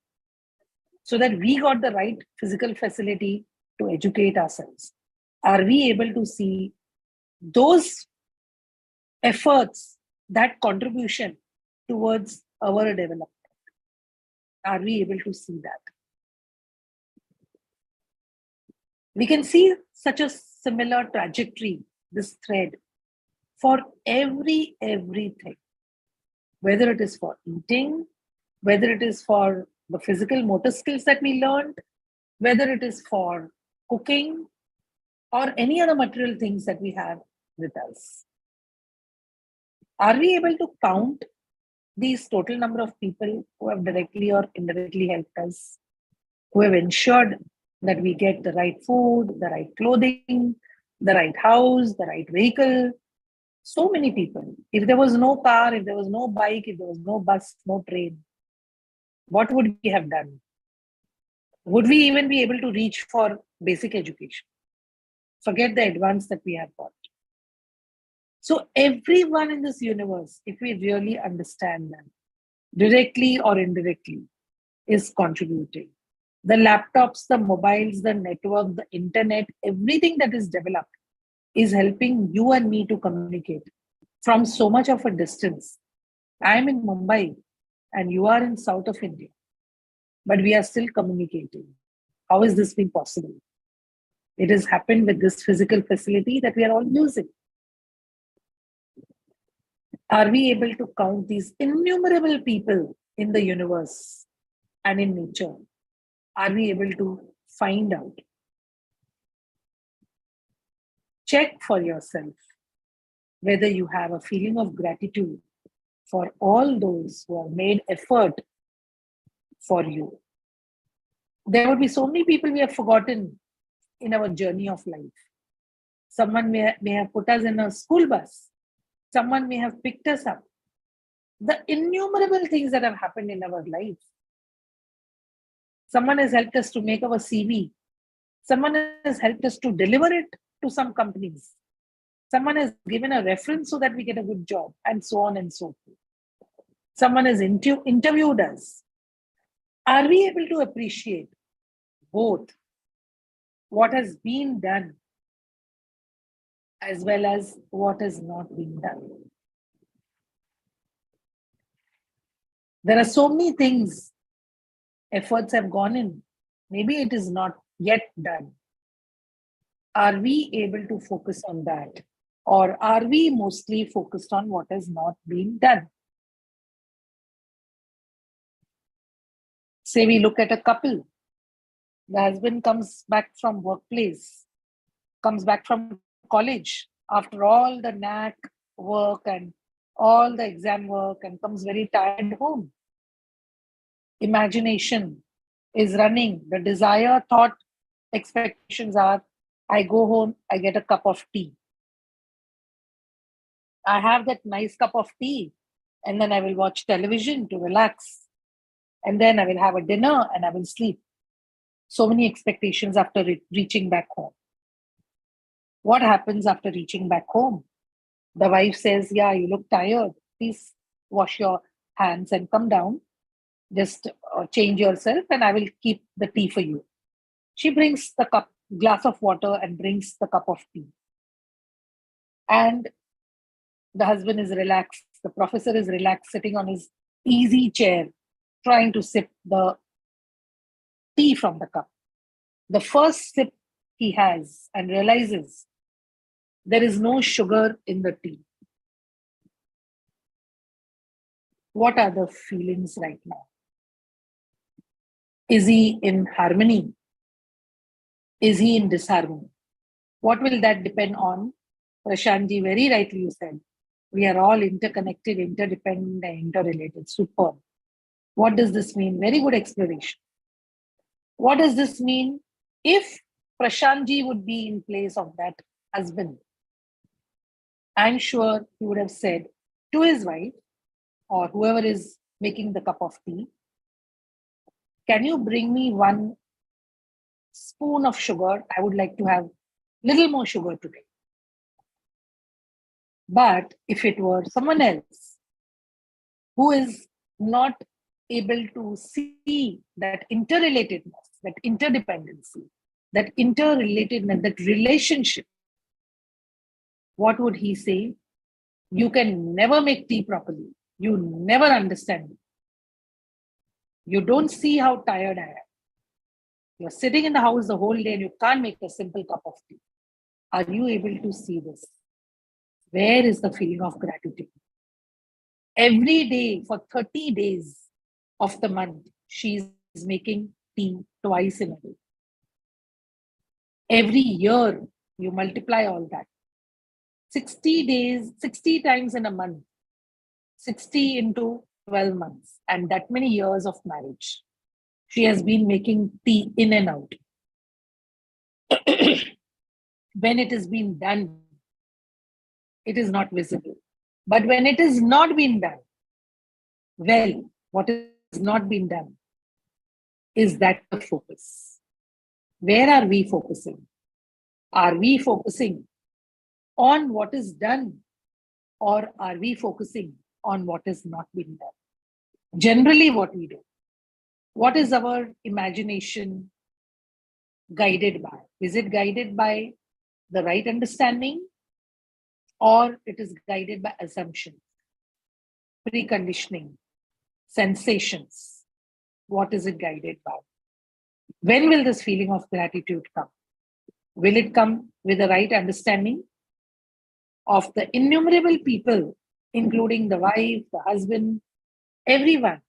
so that we got the right physical facility to educate ourselves. Are we able to see those efforts, that contribution towards our development? Are we able to see that? We can see such a similar trajectory, this thread, for everything, whether it is for eating, whether it is for the physical motor skills that we learned, whether it is for cooking or any other material things that we have with us. Are we able to count these total number of people who have directly or indirectly helped us, who have ensured that we get the right food, the right clothing, the right house, the right vehicle? So many people. If there was no car, if there was no bike, if there was no bus, no train, what would we have done? Would we even be able to reach for basic education? Forget the advance that we have got. So everyone in this universe, if we really understand them, directly or indirectly, is contributing. The laptops, the mobiles, the network, the internet, everything that is developed is helping you and me to communicate from so much of a distance. I'm in Mumbai and you are in south of India, but we are still communicating. How is this being possible? It has happened with this physical facility that we are all using. Are we able to count these innumerable people in the universe and in nature? Are we able to find out? Check for yourself whether you have a feeling of gratitude for all those who have made effort for you. There would be so many people we have forgotten in our journey of life. Someone may have put us in a school bus. Someone may have picked us up. The innumerable things that have happened in our life. Someone has helped us to make our CV. Someone has helped us to deliver it to some companies. Someone has given a reference so that we get a good job, and so on and so forth. Someone has interviewed us. Are we able to appreciate both what has been done as well as what is not being done. There are so many things, efforts have gone in. Maybe it is not yet done. Are we able to focus on that? Or are we mostly focused on what has not been done? Say we look at a couple. The husband comes back from workplace, comes back from college after all the knack work and all the exam work, and comes very tired home. Imagination is running. The desire, thought, expectations are, I go home, I get a cup of tea. I have that nice cup of tea, and then I will watch television to relax. And then I will have a dinner and I will sleep. So many expectations after reaching back home. What happens after reaching back home? The wife says, yeah, you look tired. Please wash your hands and come down. Just change yourself and I will keep the tea for you. She brings the glass of water and brings the cup of tea. And the husband is relaxed. The professor is relaxed, sitting on his easy chair, trying to sip the tea from the cup. The first sip he has and realizes there is no sugar in the tea. What are the feelings right now? Is he in harmony? Is he in disharmony? What will that depend on? Prashantji, very rightly you said, we are all interconnected, interdependent, and interrelated. Superb. What does this mean? Very good exploration. What does this mean? If Prashantji would be in place of that husband, I'm sure he would have said to his wife or whoever is making the cup of tea, can you bring me 1 spoon of sugar? I would like to have little more sugar today. But if it were someone else who is not able to see that interrelatedness, that interdependency, that interrelatedness, that relationship, what would he say? You can never make tea properly. You never understand me. You don't see how tired I am. You're sitting in the house the whole day and you can't make a simple cup of tea. Are you able to see this? Where is the feeling of gratitude? Every day for 30 days of the month, she's making tea twice in a day. Every year, you multiply all that. 60 days, 60 times in a month, 60 into 12 months, and that many years of marriage. She has been making tea in and out. When it has been done, it is not visible. But when it is not been done, well, what is not been done is that the focus. Where are we focusing? Are we focusing on what is done, or are we focusing on what is not being done? Generally, what we do. What is our imagination guided by? Is it guided by the right understanding, or it is guided by assumption, preconditioning, sensations? What is it guided by? When will this feeling of gratitude come? Will it come with the right understanding of the innumerable people, including the wife, the husband, everyone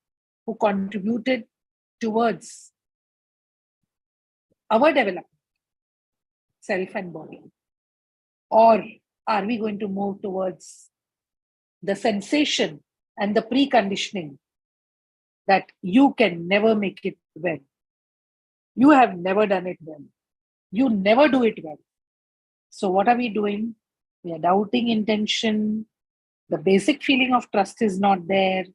who contributed towards our development, self and body? Or are we going to move towards the sensation and the preconditioning that you can never make it well? You have never done it well. You never do it well. So what are we doing? We are doubting intention. The basic feeling of trust is not there.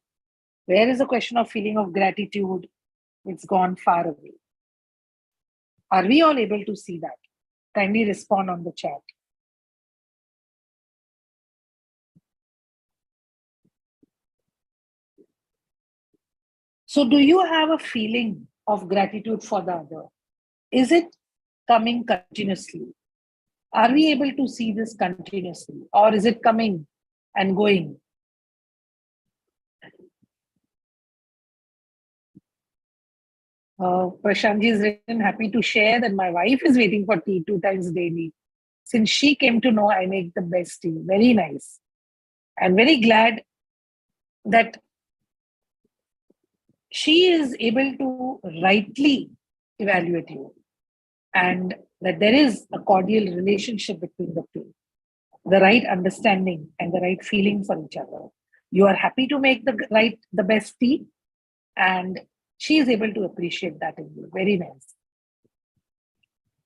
Where is the question of feeling of gratitude? It's gone far away. Are we all able to see that? Kindly respond on the chat. So do you have a feeling of gratitude for the other? Is it coming continuously? Are we able to see this continuously, or is it coming and going? Prashantji is written, happy to share that my wife is waiting for tea 2 times daily. Since she came to know I make the best tea. Very nice. And very glad that she is able to rightly evaluate you, and that there is a cordial relationship between the two, the right understanding and the right feeling for each other. You are happy to make the best tea, and she is able to appreciate that in you. Very nice.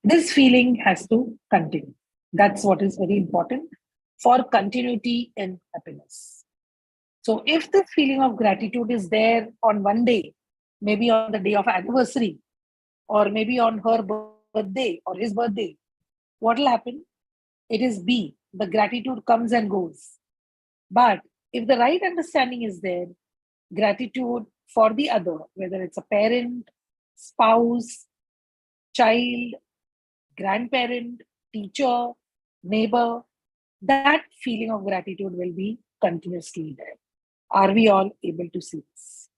This feeling has to continue. That's what is very important for continuity in happiness. So if the feeling of gratitude is there on one day, maybe on the day of anniversary, or maybe on her birthday or his birthday, what will happen? It is B. The gratitude comes and goes. But if the right understanding is there, gratitude for the other, whether it's a parent, spouse, child, grandparent, teacher, neighbor, that feeling of gratitude will be continuously there. Are we all able to see this?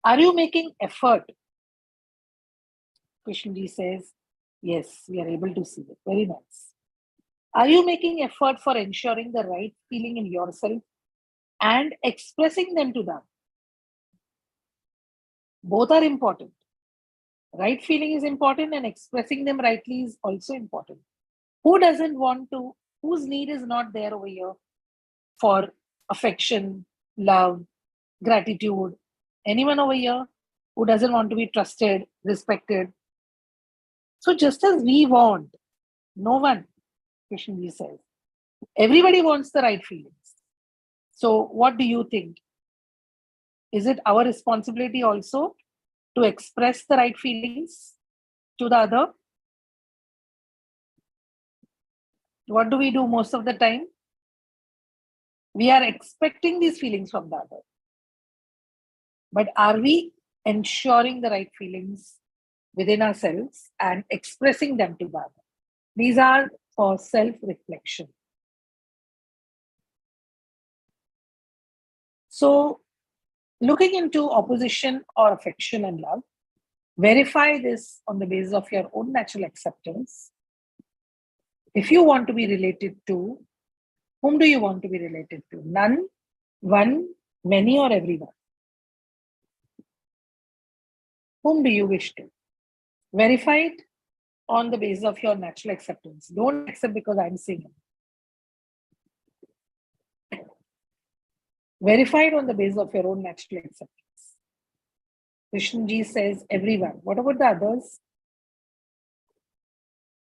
Are you making effort? Krishnji says, yes, we are able to see it. Very nice. Are you making effort for ensuring the right feeling in yourself and expressing them to them? Both are important. Right feeling is important, and expressing them rightly is also important. Who doesn't want to, whose need is not there over here for affection, love, gratitude? Anyone over here who doesn't want to be trusted, respected? So just as we want, no one, Krishnji says, everybody wants the right feelings. So what do you think? Is it our responsibility also to express the right feelings to the other? What do we do most of the time? We are expecting these feelings from the other. But are we ensuring the right feelings within ourselves and expressing them to the other? These are for self-reflection. So, looking into opposition or affection and love, verify this on the basis of your own natural acceptance. If you want to be related to, whom do you want to be related to? None, one, many, or everyone? Whom do you wish to? Verify it on the basis of your natural acceptance. Don't accept because I'm saying it. Verify it on the basis of your own natural acceptance. Krishnji says everyone. What about the others?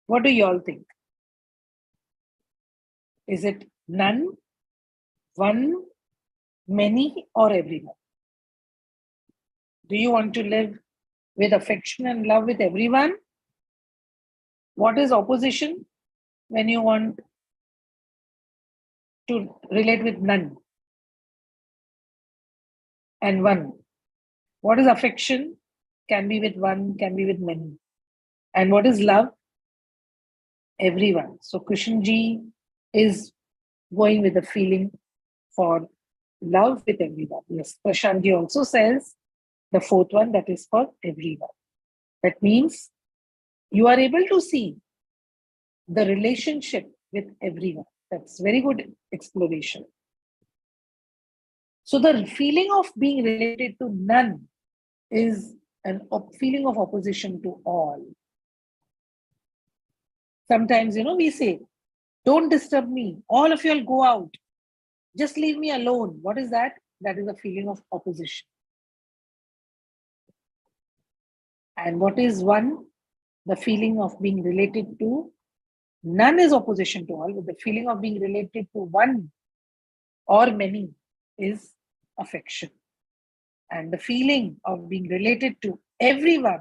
What do you all think? Is it none, one, many, or everyone? Do you want to live with affection and love with everyone? What is opposition when you want to relate with none and one? What is affection? Can be with one, can be with many. And what is love? Everyone. So Krishnji is going with the feeling for love with everyone. Yes, Prashantji also says the fourth one, that is for everyone. That means you are able to see the relationship with everyone. That's very good exploration. So the feeling of being related to none is a feeling of opposition to all. Sometimes, we say, don't disturb me. All of you will go out. Just leave me alone. What is that? That is a feeling of opposition. And what is one? The feeling of being related to none is opposition to all, but the feeling of being related to one or many is affection. And the feeling of being related to everyone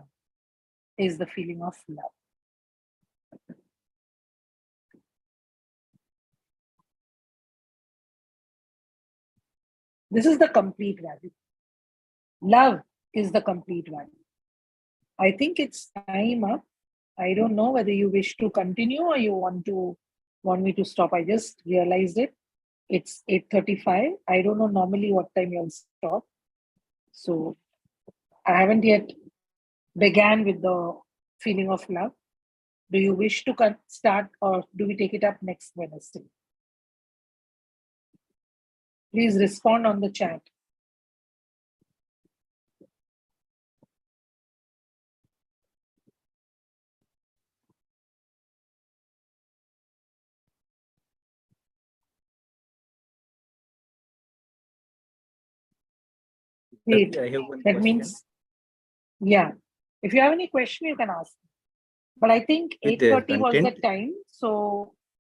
is the feeling of love. This is the complete value. Love is the complete value. I think it's time up. I don't know whether you wish to continue or you want me to stop. I just realized it. It's 8:35. I don't know normally what time you'll stop. So I haven't yet began with the feeling of love. Do you wish to start or do we take it up next Wednesday? Please respond on the chat. Wait, I have one that question. means, yeah. If you have any question, you can ask. But I think With the 8:30 was the content, time. So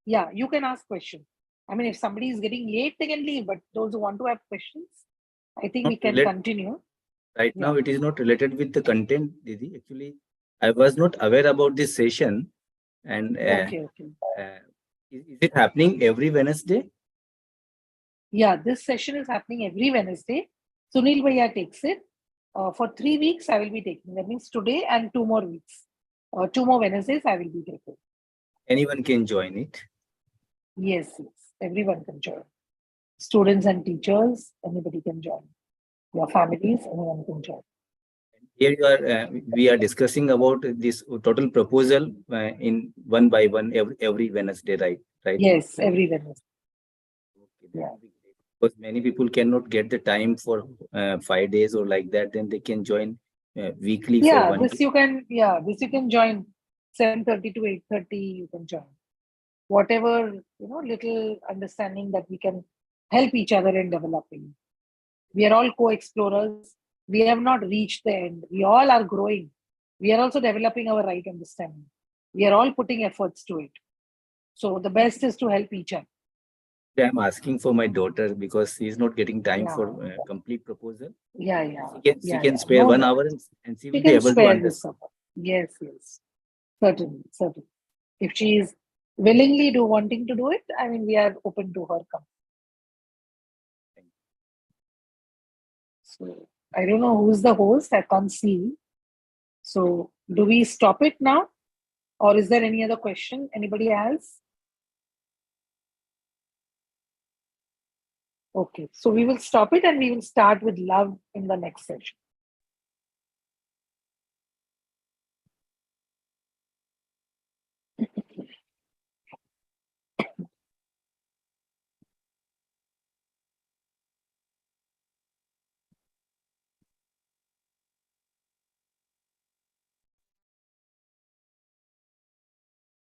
yeah, you can ask questions. I mean, if somebody is getting late, they can leave. But those who want to have questions, I think we can continue. Right now, it is not related with the content, Didi. Actually, I was not aware about this session. And Okay. is it happening every Wednesday? Yeah, this session is happening every Wednesday. Sunil Bhaiya takes it. For 3 weeks, I will be taking. That means today and 2 more weeks. 2 more Wednesdays, I will be taking. Anyone can join it. Yes. Everyone can join. Students and teachers, anybody can join. Your families, anyone can join. Here you are. We are discussing about this total proposal in one by one every Wednesday, right? Yes, every Wednesday. Okay, Yeah. because many people cannot get the time for 5 days or like that, then they can join weekly for one. This you can join 7:30 to 8:30. You can join. Whatever little understanding that we can help each other in developing. We are all co-explorers. We have not reached the end. We all are growing. We are also developing our right understanding. We are all putting efforts to it. So the best is to help each other. I'm asking for my daughter because she is not getting time for complete proposal. She can spare 1 hour and she will be able to understand. Yes. Certainly. If she is willingly wanting to do it, I mean, we are open to her coming. So I don't know who's the host. I can't see. So do we stop it now? Or is there any other question? Anybody else? Okay, so we will stop it and we will start with love in the next session.